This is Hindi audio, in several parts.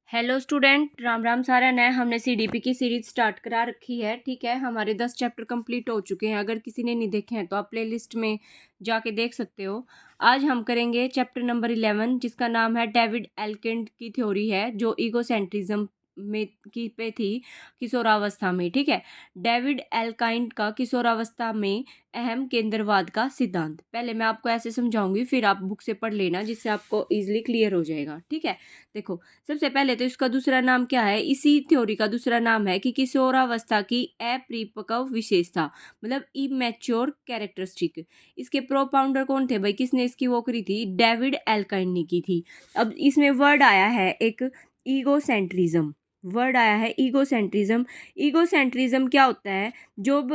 हेलो स्टूडेंट, राम राम सारा नया हमने सीडीपी की सीरीज स्टार्ट करा रखी है। ठीक है, हमारे 10 चैप्टर कंप्लीट हो चुके हैं। अगर किसी ने नहीं देखे हैं तो आप प्लेलिस्ट में जाके देख सकते हो। आज हम करेंगे चैप्टर नंबर 11 जिसका नाम है डेविड एल्किंड की थ्योरी है, जो ईगोसेंट्रिज्म में की पे थी किशोरावस्था में। ठीक है, डेविड एल्काइंड का किशोरावस्था में अहम केंद्रवाद का सिद्धांत। पहले मैं आपको ऐसे समझाऊंगी, फिर आप बुक से पढ़ लेना, जिससे आपको इजीली क्लियर हो जाएगा। ठीक है, देखो सबसे पहले तो इसका दूसरा नाम क्या है। इसी थ्योरी का दूसरा नाम है कि किशोरावस्था की अपरिपक्व विशेषता, मतलब इमैच्योर कैरेक्टरिस्टिक। इसके प्रोपाउंडर कौन थे भाई, किसने इसकी वो करी थी? डेविड एल्काइंड ने की थी। अब इसमें वर्ड आया है एक ईगोसेंट्रिज्म। वर्ड आया है ईगोसेंट्रिज्म। ईगोसेंट्रिज्म क्या होता है? जब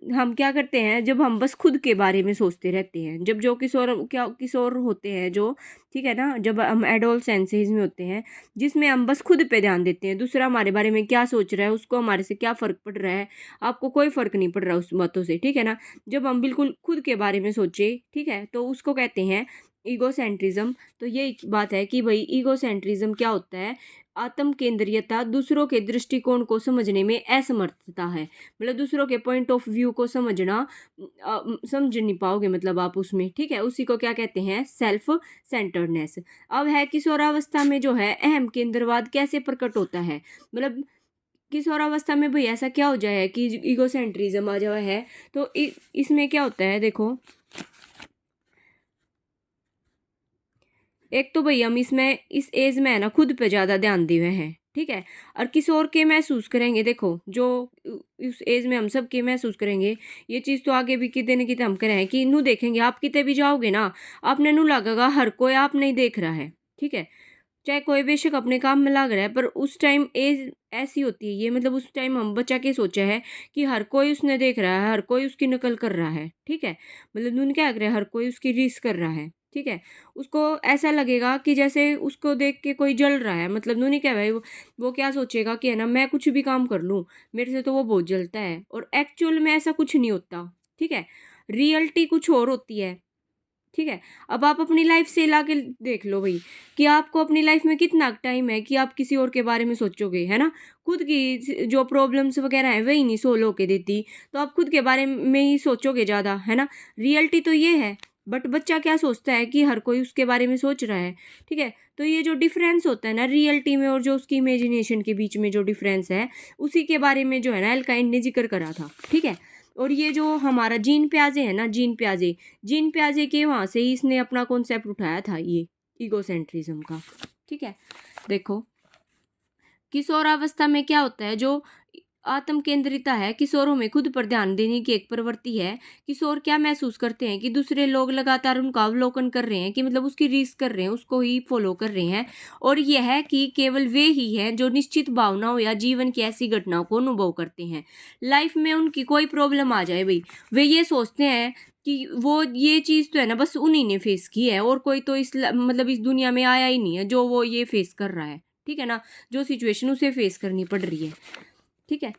हम क्या करते हैं, जब हम बस खुद के बारे में सोचते रहते हैं, जब जो किशोर होते हैं जो, ठीक है ना, जब हम एडोलसेंसेज में होते हैं, जिसमें हम बस खुद पे ध्यान देते हैं, दूसरा हमारे बारे में क्या सोच रहा है, उसको हमारे से क्या फ़र्क पड़ रहा है, आपको कोई फ़र्क नहीं पड़ रहा उस बातों से। ठीक है ना, जब हम बिल्कुल खुद के बारे में सोचे, ठीक है, तो उसको कहते हैं ईगोसेंट्रिज्म। तो यही बात है कि भाई ईगोसेंट्रिज्म क्या होता है? आत्म केंद्रीयता, दूसरों के दृष्टिकोण को समझने में असमर्थता है। मतलब दूसरों के पॉइंट ऑफ व्यू को समझ नहीं पाओगे, मतलब आप उसमें। ठीक है, उसी को क्या कहते हैं? Self centredness. अब है किशोरावस्था में जो है अहम केंद्रवाद कैसे प्रकट होता है? मतलब किशोरावस्था में भाई ऐसा क्या हो जाए कि ईगोसेंट्रिज्म आ जाए है। तो इसमें क्या होता है, देखो, एक तो भाई हम इसमें इस एज में है ना खुद पे ज़्यादा ध्यान दिए हुए हैं। ठीक है, और किशोर के महसूस करेंगे, देखो जो इस एज में हम सब के महसूस करेंगे। ये चीज़ तो आगे भी कितने न कितने हम करें कि नू देखेंगे, आप कितने भी जाओगे ना, आपने नू लगेगा हर कोई आप नहीं देख रहा है। ठीक है, चाहे कोई बेशक अपने काम में लग रहा है, पर उस टाइम एज ऐसी होती है ये, मतलब उस टाइम हम बच्चा के सोचा है कि हर कोई उसने देख रहा है, हर कोई उसकी नकल कर रहा है। ठीक है, मतलब नून क्या कर रहा है, हर कोई उसकी रीस कर रहा है। ठीक है, उसको ऐसा लगेगा कि जैसे उसको देख के कोई जल रहा है। मतलब नूनी क्या भाई, वो क्या सोचेगा कि है ना, मैं कुछ भी काम कर लूँ, मेरे से तो वो बहुत जलता है। और एक्चुअल में ऐसा कुछ नहीं होता। ठीक है, रियलिटी कुछ और होती है। ठीक है, अब आप अपनी लाइफ से ला के देख लो भाई, कि आपको अपनी लाइफ में कितना टाइम है कि आप किसी और के बारे में सोचोगे, है ना। खुद की जो प्रॉब्लम्स वगैरह है वही नहीं सोल्व होके देती, तो आप खुद के बारे में ही सोचोगे ज़्यादा, है ना। रियलिटी तो ये है, बट बच्चा क्या सोचता है कि हर कोई उसके बारे में सोच रहा है। ठीक है, तो ये जो डिफरेंस होता है ना रियलिटी में और जो उसकी इमेजिनेशन के बीच में जो डिफरेंस है, उसी के बारे में जो है ना एल्काइंड ने जिक्र करा था। ठीक है, और ये जो हमारा जीन प्याजे है ना, जीन प्याजे के वहाँ से ही इसने अपना कॉन्सेप्ट उठाया था, ये ईगोसेंट्रिज्म का। ठीक है, देखो किशोरावस्था में क्या होता है, जो आत्म केंद्रिता है, किशोरों में खुद पर ध्यान देने की एक प्रवृत्ति है। किशोर क्या महसूस करते हैं कि दूसरे लोग लगातार उनका अवलोकन कर रहे हैं, कि मतलब उसकी रीस कर रहे हैं, उसको ही फॉलो कर रहे हैं। और यह है कि केवल वे ही हैं जो निश्चित भावनाओं या जीवन की ऐसी घटनाओं को अनुभव करते हैं। लाइफ में उनकी कोई प्रॉब्लम आ जाए भाई, वे ये सोचते हैं कि वो ये चीज़ तो है ना बस उन्हीं ने फेस की है, और कोई तो मतलब इस दुनिया में आया ही नहीं है जो वो ये फेस कर रहा है। ठीक है ना, जो सिचुएशन उसे फेस करनी पड़ रही है। ठीक है,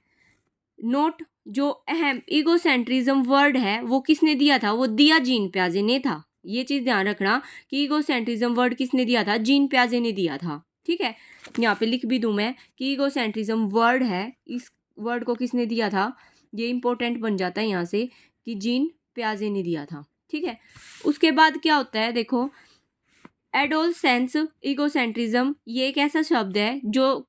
नोट, जो अहम ईगोसेंट्रिज्म वर्ड है वो किसने दिया था? वो दिया जीन प्याजे ने था। ये चीज ध्यान रखना कि ईगोसेंट्रिज्म वर्ड किसने दिया था? जीन प्याजे ने दिया था। ठीक है, यहाँ पे लिख भी दूं मैं कि ईगोसेंट्रिज्म वर्ड है, इस वर्ड को किसने दिया था, ये इंपॉर्टेंट बन जाता है यहाँ से कि जीन प्याजे ने दिया था। ठीक है, उसके बाद क्या होता है, देखो एडोलसेंस ईगोसेंट्रिज्म, ये एक ऐसा शब्द है जो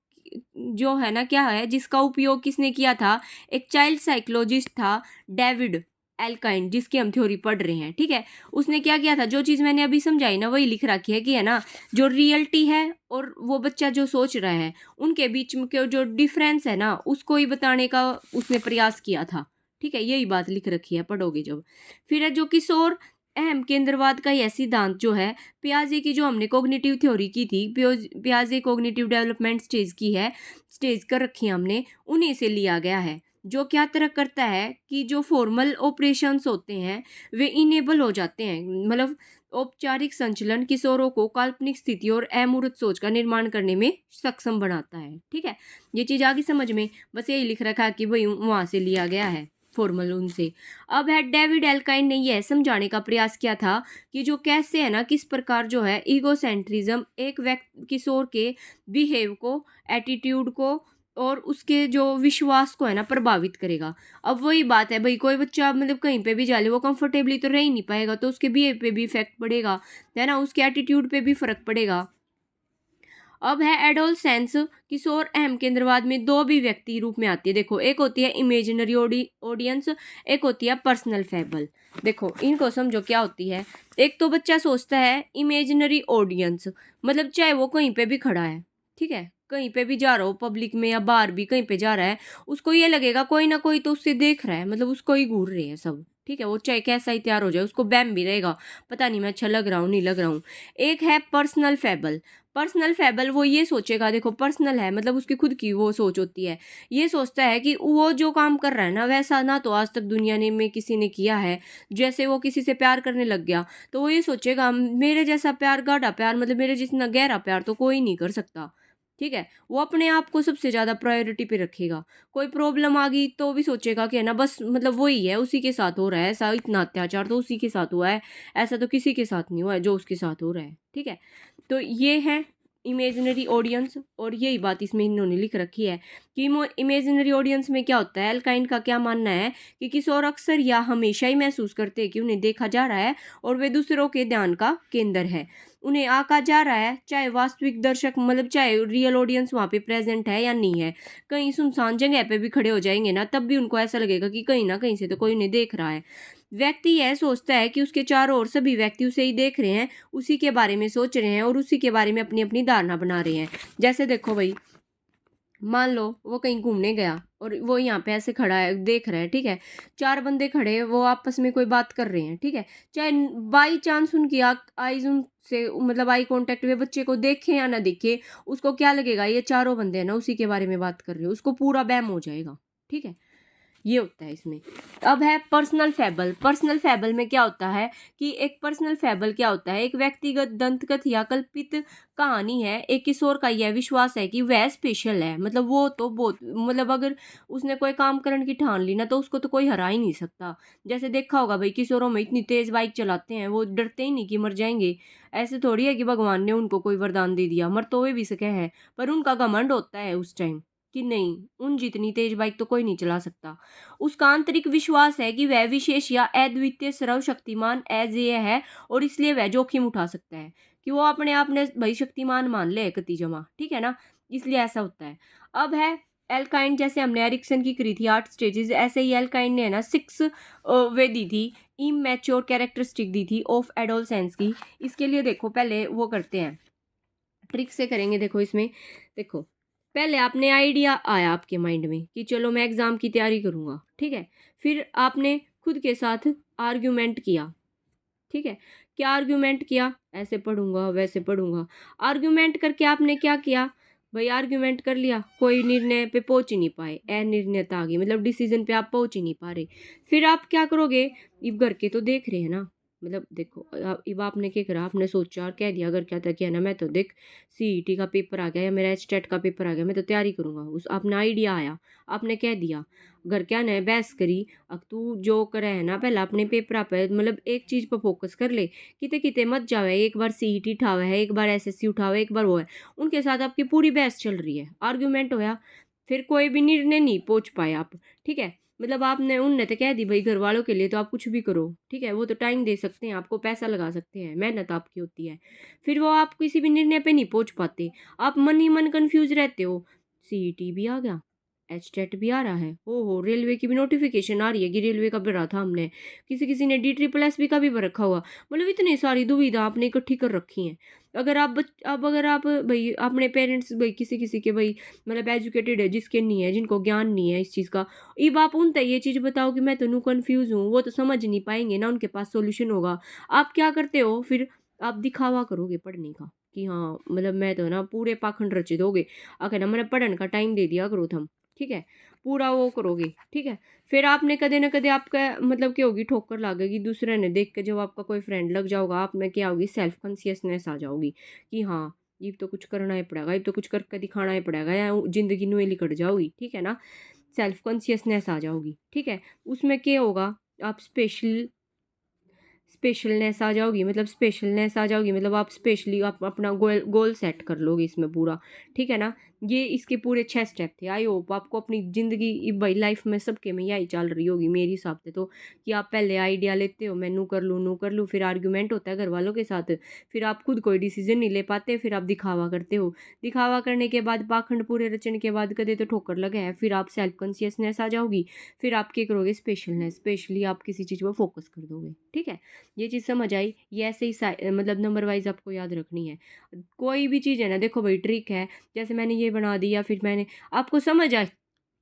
जो है ना क्या है, जिसका उपयोग किसने किया था? एक चाइल्ड साइकोलॉजिस्ट था, डेविड एल्काइंड, जिसकी हम थ्योरी पढ़ रहे हैं। ठीक है, उसने क्या किया था, जो चीज़ मैंने अभी समझाई ना वही लिख रखी है कि है ना, जो रियलिटी है और वो बच्चा जो सोच रहा है, उनके बीच में के जो डिफरेंस है ना, उसको ही बताने का उसने प्रयास किया था। ठीक है, यही बात लिख रखी है, पढ़ोगे जब। फिर है जो किशोर अहम केंद्रवाद का यह सिद्धांत जो है, पियाजे की जो हमने कॉग्निटिव थ्योरी की थी, पियाजे कॉग्निटिव डेवलपमेंट स्टेज की है, स्टेज कर रखी है हमने, उन्हीं से लिया गया है। जो क्या तरह करता है कि जो फॉर्मल ऑपरेशंस होते हैं वे इनेबल हो जाते हैं, मतलब औपचारिक संचलन किशोरों को काल्पनिक स्थिति और अमूर्त सोच का निर्माण करने में सक्षम बनाता है। ठीक है, ये चीज़ आगे समझ में, बस यही लिख रखा है कि भाई वहाँ से लिया गया है। फॉर्मल उनसे। अब है डेविड एल्काइन ने यह समझाने का प्रयास किया था कि जो कैसे है ना, किस प्रकार जो है ईगोसेंट्रिज्म एक व्यक्ति किशोर के बिहेव को, एटीट्यूड को और उसके जो विश्वास को है ना प्रभावित करेगा। अब वही बात है भाई, कोई बच्चा मतलब कहीं पे भी जा ले वो कंफर्टेबली तो रह ही नहीं पाएगा, तो उसके बिहेव पे भी इफेक्ट पड़ेगा, है ना, उसके एटीट्यूड पे भी फर्क पड़ेगा। अब है एडोलसेंस। किशोर अहम केंद्रवाद में दो अभिव्यक्ति रूप में आती है। देखो, एक होती है इमेजिनरी ऑडियंस, एक होती है पर्सनल फैबल। देखो इनको समझो क्या होती है। एक तो बच्चा सोचता है इमेजिनरी ऑडियंस, मतलब चाहे वो कहीं पे भी खड़ा है, ठीक है, कहीं पे भी जा रहा हो, पब्लिक में या बाहर भी कहीं पे जा रहा है, उसको ये लगेगा कोई ना कोई तो उससे देख रहा है, मतलब उसको ही घूर रहे हैं सब, ठीक है, वो चाहे कैसा ही तैयार हो जाए उसको बैम भी रहेगा, पता नहीं मैं अच्छा लग रहा हूँ नहीं लग रहा हूँ। एक है पर्सनल फैबल। पर्सनल फैबल वो ये सोचेगा, देखो पर्सनल है मतलब उसकी खुद की वो सोच होती है, ये सोचता है कि वो जो काम कर रहा है ना वैसा ना तो आज तक दुनिया ने में किसी ने किया है। जैसे वो किसी से प्यार करने लग गया तो वो ये सोचेगा मेरे जैसा प्यार, गाढ़ा प्यार, मतलब मेरे जितना गहरा प्यार तो कोई नहीं कर सकता, ठीक है। वो अपने आप को सबसे ज़्यादा प्रायोरिटी पे रखेगा। कोई प्रॉब्लम आ गई तो भी सोचेगा कि है ना बस मतलब वही है, उसी के साथ हो रहा है ऐसा, इतना अत्याचार तो उसी के साथ हुआ है, ऐसा तो किसी के साथ नहीं हुआ है जो उसके साथ हो रहा है, ठीक है। तो ये है इमेजिनरी ऑडियंस, और यही बात इसमें इन्होंने लिख रखी है कि इमेजिनरी ऑडियंस में क्या होता है। एल्काइन का क्या मानना है कि किशोर अक्सर या हमेशा ही महसूस करते हैं कि उन्हें देखा जा रहा है और वे दूसरों के ध्यान का केंद्र है, उन्हें आका जा रहा है, चाहे वास्तविक दर्शक मतलब चाहे रियल ऑडियंस वहाँ पे प्रेजेंट है या नहीं है। कहीं सुनसान जगह पे भी खड़े हो जाएंगे ना तब भी उनको ऐसा लगेगा कि कहीं ना कहीं से तो कोई उन्हें देख रहा है। व्यक्ति यह सोचता है कि उसके चारों ओर सभी व्यक्ति उसे ही देख रहे हैं, उसी के बारे में सोच रहे हैं और उसी के बारे में अपनी अपनी धारणा बना रहे हैं। जैसे देखो भाई, मान लो वो कहीं घूमने गया और वो यहाँ पे ऐसे खड़ा है देख रहा है, ठीक है, चार बंदे खड़े हैं वो आपस में कोई बात कर रहे हैं, ठीक है, चाहे बाई चांस उनकी आईज उनसे मतलब आई कांटेक्ट में बच्चे को देखे या ना देखे, उसको क्या लगेगा ये चारों बंदे हैं ना उसी के बारे में बात कर रहे हो, उसको पूरा बैम हो जाएगा, ठीक है। ये होता है इसमें। अब है पर्सनल फैबल। पर्सनल फैबल में क्या होता है कि एक पर्सनल फैबल क्या होता है, एक व्यक्तिगत दंतकथ या कल्पित कहानी है। एक किशोर का यह विश्वास है कि वह स्पेशल है, मतलब वो तो बहुत मतलब अगर उसने कोई काम करने की ठान ली ना तो उसको तो कोई हरा ही नहीं सकता। जैसे देखा होगा भाई, किशोरों में इतनी तेज बाइक चलाते हैं, वो डरते ही नहीं कि मर जाएंगे। ऐसे थोड़ी है कि भगवान ने उनको कोई वरदान दे दिया, मर तो वे भी सके हैं, पर उनका घमंड होता है उस टाइम कि नहीं उन जितनी तेज बाइक तो कोई नहीं चला सकता। उसका आंतरिक विश्वास है कि वह विशेष या अद्वितीय सर्वशक्तिमान एज ये है और इसलिए वह जोखिम उठा सकता है, कि वो अपने आप ने भाई शक्तिमान मान ले कति जमा, ठीक है ना, इसलिए ऐसा होता है। अब है एल्काइन, जैसे हमने एरिक्सन की करी थी 8 स्टेजेस, ऐसे ही एल्काइन ने है ना 6 वे दी थी, इमैच्योर कैरेक्टरिस्टिक दी थी ऑफ एडोलसेंस की। इसके लिए देखो पहले वो करते हैं, ट्रिक से करेंगे। देखो इसमें देखो, पहले आपने आइडिया आया आपके माइंड में कि चलो मैं एग्ज़ाम की तैयारी करूँगा, ठीक है। फिर आपने खुद के साथ आर्ग्यूमेंट किया, ठीक है। क्या आर्ग्यूमेंट किया, ऐसे पढ़ूंगा वैसे पढ़ूंगा। आर्ग्यूमेंट करके आपने क्या किया भाई, आर्ग्यूमेंट कर लिया, कोई निर्णय पे पहुंच ही नहीं पाए, अनिर्णयता आ गई, मतलब डिसीजन पे आप पहुंच ही नहीं पा रहे। फिर आप क्या करोगे, अब घर के तो देख रहे हैं ना, मतलब देखो अब आपने क्या करा, आपने सोचा और कह दिया अगर क्या था क्या ना, मैं तो देख सीईटी का पेपर आ गया या मेरा एचटेट का पेपर आ गया, मैं तो तैयारी करूंगा। उस अपना आइडिया आया, आपने कह दिया, घर क्या ने बहस करी, अब तू जो करे है ना पहले अपने पेपर पे मतलब एक चीज़ पर फोकस कर ले, किते किते मत जावे, एक बार सीईटी उठावे है, एक बार एसएससी उठावे, एक बार वो है, उनके साथ आपकी पूरी बहस चल रही है, आर्ग्यूमेंट होया, फिर कोई भी निर्णय नहीं पहुंच पाए आप, ठीक है। मतलब आपने उनने तो कह दी भाई घर वालों के लिए तो आप कुछ भी करो, ठीक है, वो तो टाइम दे सकते हैं आपको, पैसा लगा सकते हैं, मेहनत आपकी होती है, फिर वो आप किसी भी निर्णय पे नहीं पहुंच पाते, आप मन ही मन कंफ्यूज रहते हो। सीईटी भी आ गया, एचटेट भी आ रहा है, ओहो रेलवे की भी नोटिफिकेशन आ रही है कि रेलवे का भरा था हमने, किसी किसी ने DSSS का भी भर रखा हुआ, मतलब इतनी सारी दुविधा आपने इकट्ठी कर रखी हैं। अगर आप अब अगर आप भाई अपने पेरेंट्स भाई किसी किसी के भाई मतलब एजुकेटेड है, जिसके नहीं है, जिनको ज्ञान नहीं है इस चीज़ का, अब आप उन तक ये चीज़ बताओ कि मैं तो नू कन्फ्यूज़ हूँ, वो तो समझ नहीं पाएंगे ना, उनके पास सोल्यूशन होगा। आप क्या करते हो फिर, आप दिखावा करोगे पढ़ने का कि हाँ मतलब मैं तो ना पूरे पाखंड रचे दोगे, अगर ना मैंने पढ़ने का टाइम दे दिया करो थम, ठीक है, पूरा वो करोगे, ठीक है। फिर आपने कदे ना कदे आपका मतलब क्या होगी, ठोकर लगेगी, दूसरे ने देख के जब आपका कोई फ्रेंड लग जाओगा, आप में क्या होगी, सेल्फ कॉन्शियसनेस आ जाओगी कि हाँ ये तो कुछ करना ही पड़ेगा, ये तो कुछ करके दिखाना ही पड़ेगा, या जिंदगी नुए लिकट जाओगी, ठीक है ना। सेल्फ कॉन्शियसनेस आ जाओगी। ठीक है, उसमें क्या होगा, आप स्पेशलनेस आ जाओगी, मतलब आप स्पेशली आप अपना गोल गोल सेट कर लोगे इसमें पूरा। ठीक है ना, ये इसके पूरे 6 स्टेप थे। आई होप आपको अपनी ज़िंदगी भाई लाइफ में सबके में यही चल रही होगी मेरे हिसाब से तो, कि आप पहले आइडिया लेते हो, मैं नू कर लूँ, फिर आर्ग्यूमेंट होता है घर वालों के साथ, फिर आप खुद कोई डिसीजन नहीं ले पाते, फिर आप दिखावा करते हो, दिखावा करने के बाद पाखंड पूरे रचने के बाद कदे तो ठोकर लगे है, फिर आप सेल्फ कॉन्शियसनेस आ जाओगी, फिर आप क्या करोगे, स्पेशली आप किसी चीज़ पर फोकस कर दोगे। ठीक है, ये चीज़ समझ आई। ये ऐसे ही मतलब नंबर वाइज आपको याद रखनी है। कोई भी चीज़ है ना, देखो भाई ट्रिक है, जैसे मैंने ये बना दी या फिर मैंने आपको समझ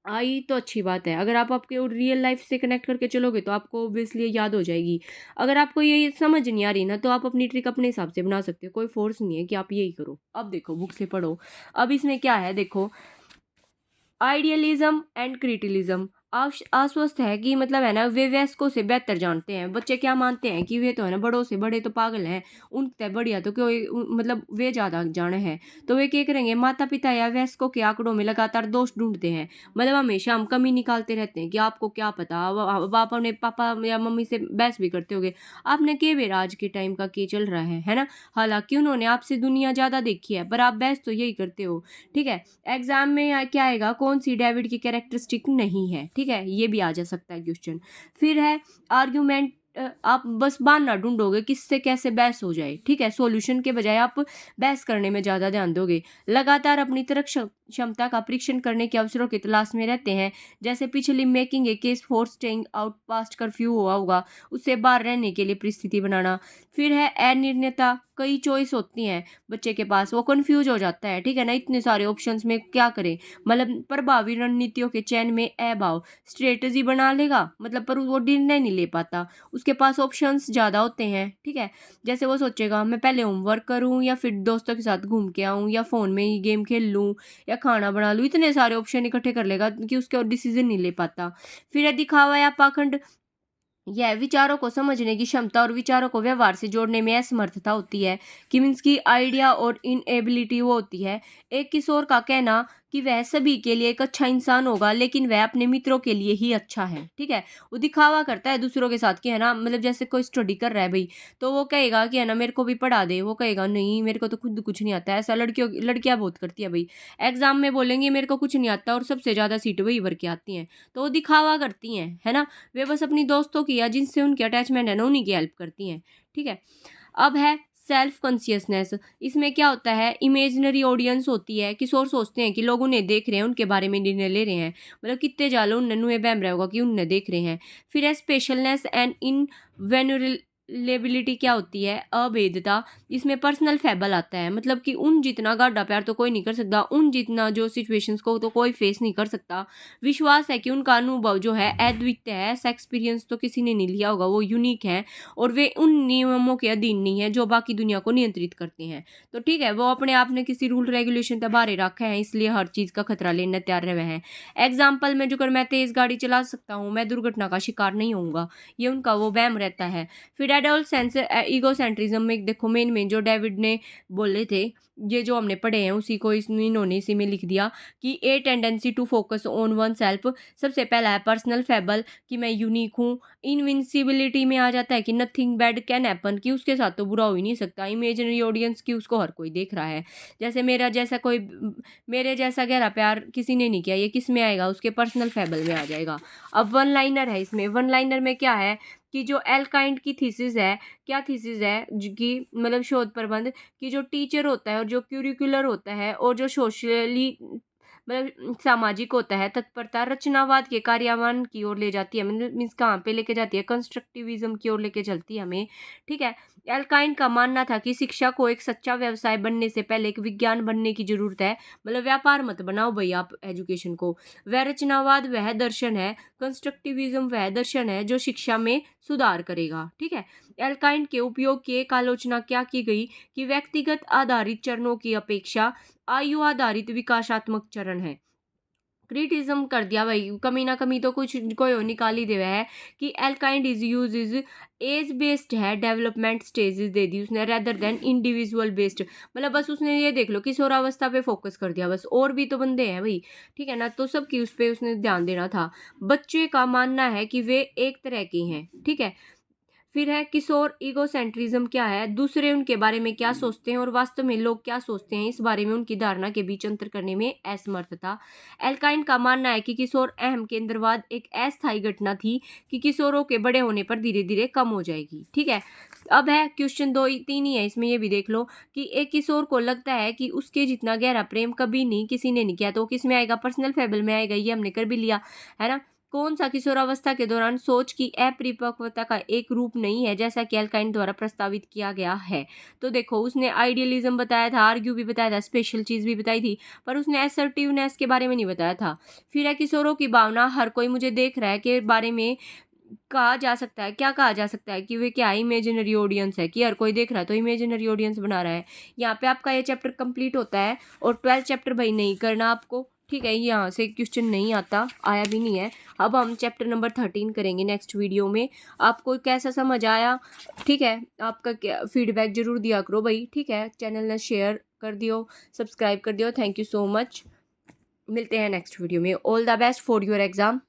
आई तो अच्छी बात है। अगर आप आपके रियल लाइफ से कनेक्ट करके चलोगे तो आपको ऑब्वियसली याद हो जाएगी। अगर आपको ये समझ नहीं आ रही ना, तो आप अपनी ट्रिक अपने हिसाब से बना सकते हो, कोई फोर्स नहीं है कि आप यही करो। अब देखो बुक से पढ़ो। अब इसमें क्या है देखो, आइडियलिज्म एंड क्रिटिलिज्म। आश्वस्त है कि मतलब है ना, वे वयस्कों से बेहतर जानते हैं। बच्चे क्या मानते हैं कि वे तो है ना बड़ों से, बड़े तो पागल हैं, उनसे बढ़िया तो कोई मतलब वे ज़्यादा जाने हैं। तो वे क्या करेंगे, माता पिता या वयस्कों के आंकड़ों में लगातार दोष ढूंढते हैं। मतलब हमेशा हम कमी निकालते रहते हैं कि आपको क्या पता। अब आप अपने पापा या मम्मी से बहस भी करते होगे, आपने के बेर आज के टाइम का क्या चल रहा है ना। हालांकि उन्होंने आपसे दुनिया ज़्यादा देखी है, पर आप बहस तो यही करते हो। ठीक है, एग्जाम में क्या आएगा, कौन सी डेविड की कैरेक्टरिस्टिक नहीं है। ठीक है, ये भी आ जा सकता है क्वेश्चन। फिर है आर्ग्यूमेंट। आप बस बहाना ढूंढोगे किससे कैसे बहस हो जाए। ठीक है, सॉल्यूशन के बजाय आप बहस करने में ज़्यादा ध्यान दोगे। लगातार अपनी तर्क क्षमता का परीक्षण करने के अवसरों की तलाश में रहते हैं। जैसे पिछली making a case for staying out past curfew हुआ होगा, उससे बाहर रहने के लिए परिस्थिति बनाना। फिर है अनिर्णयता। कई चॉइस होती हैं बच्चे के पास, वो कंफ्यूज हो जाता है। ठीक है ना, इतने सारे ऑप्शंस में क्या करें। मतलब प्रभावी रणनीतियों के चयन में अभाव, स्ट्रेटजी बना लेगा मतलब, पर वो निर्णय नहीं ले पाता, उसके पास ऑप्शंस ज़्यादा होते हैं। ठीक है, जैसे वो सोचेगा मैं पहले होमवर्क करूँ या फिर दोस्तों के साथ घूम के आऊँ या फ़ोन में ही गेम खेल लूँ या खाना बना लूँ, इतने सारे ऑप्शन इकट्ठे कर लेगा कि उसके डिसीजन नहीं ले पाता। फिर है दिखावा या पाखंड। यह विचारों को समझने की क्षमता और विचारों को व्यवहार से जोड़ने में असमर्थता होती है, कि मीन्स की आइडिया और इनएबिलिटी वो होती है। एक किशोर का कहना कि वह सभी के लिए एक अच्छा इंसान होगा, लेकिन वह अपने मित्रों के लिए ही अच्छा है। ठीक है, वो दिखावा करता है दूसरों के साथ कि है ना, मतलब जैसे कोई स्टडी कर रहा है भाई, तो वो कहेगा कि है ना मेरे को भी पढ़ा दे, वो कहेगा नहीं मेरे को तो खुद कुछ नहीं आता है। ऐसा लड़कियां बहुत करती है भाई, एग्जाम में बोलेंगे मेरे को कुछ नहीं आता और सबसे ज़्यादा सीट वही भर के आती हैं, तो वो दिखावा करती हैं है ना। वे बस अपनी दोस्तों की या जिनसे उनकी अटैचमेंट है ना उन्हीं की हेल्प करती हैं। ठीक है, अब है सेल्फ कॉन्शियसनेस। इसमें क्या होता है, इमेजिनरी ऑडियंस होती है। किशोर सोचते हैं कि लोग उन्हें देख रहे हैं, उनके बारे में निर्णय ले रहे हैं, मतलब कितने जालो उन्हें बहम रहा होगा कि उन्हें देख रहे हैं। फिर है स्पेशलनेस एंड इन वेनुलेबिलिटी। क्या होती है, अभेदता। इसमें पर्सनल फैबल आता है, मतलब कि उन जितना गाढ़ा प्यार तो कोई नहीं कर सकता, उन जितना जो सिचुएशंस को तो कोई फेस नहीं कर सकता। विश्वास है कि उनका अनुभव जो है अद्वितीय है, ऐसा एक्सपीरियंस तो किसी ने नहीं लिया होगा, वो यूनिक है और वे उन नियमों के अधीन नहीं है जो बाकी दुनिया को नियंत्रित करते हैं। तो ठीक है, वो अपने आप ने किसी रूल रेगुलेशन के बाहर रखा है, इसलिए हर चीज़ का खतरा लेने तैयार रहे हैं। एग्जाम्पल में जो कर मैं तेज़ गाड़ी चला सकता हूँ, मैं दुर्घटना का शिकार नहीं होऊंगा, ये उनका वो वहम रहता है। फिर एडल्ट सेंस ईगोसेंट्रिज्म में देखो मेन जो डेविड ने बोले थे, ये जो हमने पढ़े हैं उसी को इन्होंने इसी में लिख दिया कि a tendency to focus on oneself. सबसे पहला है पर्सनल फेबल, कि मैं यूनिक हूँ। इनविंसिबिलिटी में आ जाता है कि नथिंग बैड कैन हैपन, कि उसके साथ तो बुरा हो ही नहीं सकता। इमेजिनरी ऑडियंस की उसको हर कोई देख रहा है, जैसे मेरे जैसा गहरा प्यार किसी ने नहीं किया, ये किस में आएगा, उसके पर्सनल फेबल में आ जाएगा। अब वन लाइनर है, इसमें वन लाइनर में क्या है कि जो एल्काइंड की थीसिस है, क्या थीसिस है कि मतलब शोध प्रबंध, कि जो टीचर होता है और जो क्यूरिकुलर होता है और जो सोशली मतलब सामाजिक होता है, तत्परता रचनावाद के कार्यान्वयन की ओर ले जाती है, मतलब मीन्स कहाँ पे लेके जाती है, कंस्ट्रक्टिविज्म की ओर लेके चलती है हमें। ठीक है, एल्काइन का मानना था कि शिक्षा को एक सच्चा व्यवसाय बनने से पहले एक विज्ञान बनने की जरूरत है, मतलब व्यापार मत बनाओ भाई आप एजुकेशन को। वह रचनावाद वह दर्शन है, कंस्ट्रक्टिविज्म वह दर्शन है जो शिक्षा में सुधार करेगा। ठीक है, एल्काइन के उपयोग की एक आलोचना क्या की गई कि व्यक्तिगत आधारित चरणों की अपेक्षा आयु आधारित विकासात्मक चरण है। क्रिटिज्म कर दिया भाई, कमी ना कमी तो कुछ कोई और निकाल ही देवा है कि एल्काइन डिजीज इज एज बेस्ड है, डेवलपमेंट स्टेजेस दे दी उसने रेदर देन इंडिविजुअल बेस्ड। मतलब बस उसने ये देख लो किशोरावस्था पे फोकस कर दिया बस, और भी तो बंदे हैं भाई, ठीक है ना, तो सबकी उस पे उसने ध्यान देना था। बच्चे का मानना है कि वे एक तरह के हैं, ठीक है। फिर है किशोर ईगोसेंट्रिज्म क्या है, दूसरे उनके बारे में क्या सोचते हैं और वास्तव में लोग क्या सोचते हैं इस बारे में उनकी धारणा के बीच अंतर करने में असमर्थता। एल्काइन का मानना है कि किशोर अहम केंद्रवाद एक अस्थायी घटना थी कि किशोरों के बड़े होने पर धीरे धीरे कम हो जाएगी, ठीक है। अब है क्वेश्चन 2-3 ही है इसमें, ये भी देख लो कि एक किशोर को लगता है कि उसके जितना गहरा प्रेम कभी नहीं किसी ने नहीं किया, तो किस में आएगा, पर्सनल फेबल में आएगा, ये हमने कर भी लिया है ना। कौन सा किशोरावस्था के दौरान सोच की अपरिपक्वता का एक रूप नहीं है जैसा कि एल्काइन द्वारा प्रस्तावित किया गया है। तो देखो उसने आइडियलिज्म बताया था, आर्ग्यू भी बताया था, स्पेशल चीज भी बताई थी, पर उसने असर्टिवनेस के बारे में नहीं बताया था। फिर है किशोरों की भावना हर कोई मुझे देख रहा है के बारे में कहा जा सकता है, क्या कहा जा सकता है कि वे क्या इमेजिनरी ऑडियंस है, कि हर कोई देख रहा है तो इमेजिनरी ऑडियंस बना रहा है। यहाँ पे आपका ये चैप्टर कंप्लीट होता है और 12th चैप्टर भाई नहीं करना आपको, ठीक है, यहाँ से क्वेश्चन नहीं आता, आया भी नहीं है। अब हम चैप्टर नंबर 13 करेंगे नेक्स्ट वीडियो में। आपको कैसा समझ आया, ठीक है, आपका क्या फीडबैक जरूर दिया करो भाई, ठीक है, चैनल ने शेयर कर दियो, सब्सक्राइब कर दियो। थैंक यू सो मच, मिलते हैं नेक्स्ट वीडियो में। All the best for your exam.